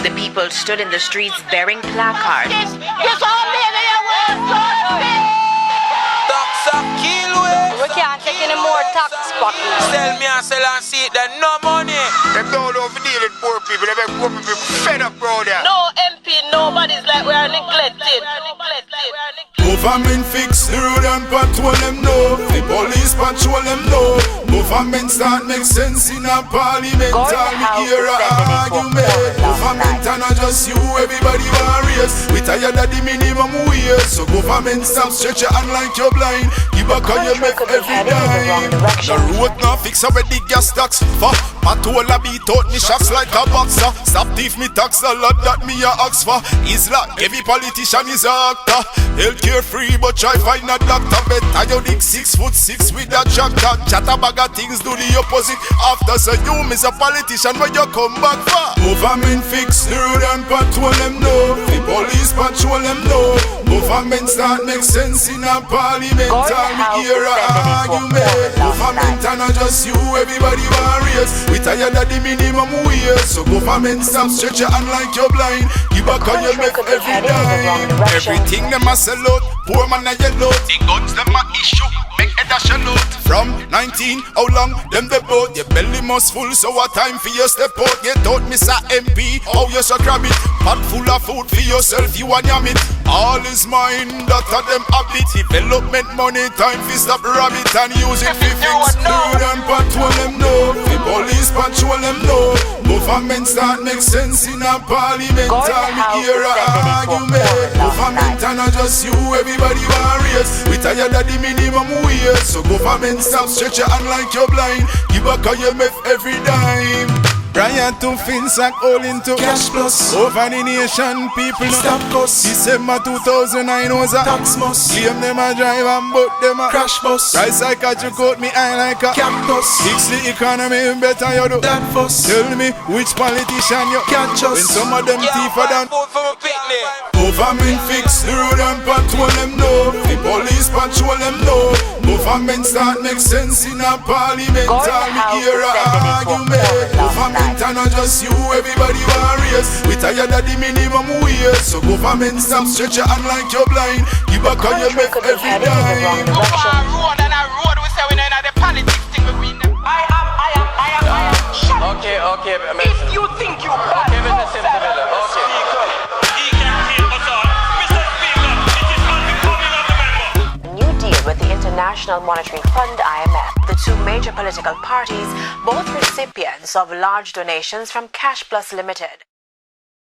The people stood in the streets bearing placards. We can't take any more tax pockets. Sell me and sell and see it, then no money. They don't deal with poor people, they make poor people fed up, brother. No MP, nobody's like we are neglected. Government fix the road and patrol them know. The police patrol them know. Government start make sense in a parliament. All me hear a argument. Government and not just you, everybody warriors. We tired of the minimum wage. So government stop stretch your hand like you're blind. Give back on your make every dime. The road now fix up with the gas tax. For patrol a beat out me shots like a boxer. Stop thief me tax a lot that me a ask for. Is like every politician is a actor. Healthcare free but try find a doctor. Better you dig 6'6" with a tractor. Chatter bag of things do the opposite. After so you miss a politician when you come back for. Government fix the road and patrol them know. The police patrol them know. Government start make sense in a parliament. All me hear a argument. Government and not just you, everybody warriors. We tired of the minimum wage. So government stop stretch your hand like you're blind. Give back on your make every dime. Everything them a sell out, poor man a yellow. The guns them a issue, make head a shell out. From 19, how long them the boat? Your belly must full, so what time for you step out? Get out, Mr. MP, how you so grab it? Pot full of food for yourself, you and yam it. All is mine, that of them habit. Development money, time for stop rabbit and use it for fix. Road and patrol them know, the police patrol them know. Government start make sense in a parliament. All me hear a argument. Government and not just you, everybody warriors. We tired of the minimum wage. So government stop stretch your hand like you're blind. Give back on your make every dime. Prior to fins and all into cash plus. Over the nation, people stop cost. December 2009 was a tax must. Claim them a drive and but them a crash bus. Price like a joke out me eye like a campus. Fix the economy better you do that first. Tell me which politician you can't trust. When some of them thief are done. Government fix the road and patrol them know. The police patrol them know. Government start make sense in a parliament. All me hear a argument. Government and not just you, everybody warriors. We tired of the minimum wage. So government stop stretch your hand like you're blind. Give back on your make every dime. Go for a road and a road, we say we know the politics thing we win. I am. Shut up. Okay, If you think you bad, okay, Mr. Simple, New deal with the International Monetary Fund (IMF). The two major political parties, both recipients of large donations from Cash Plus Limited.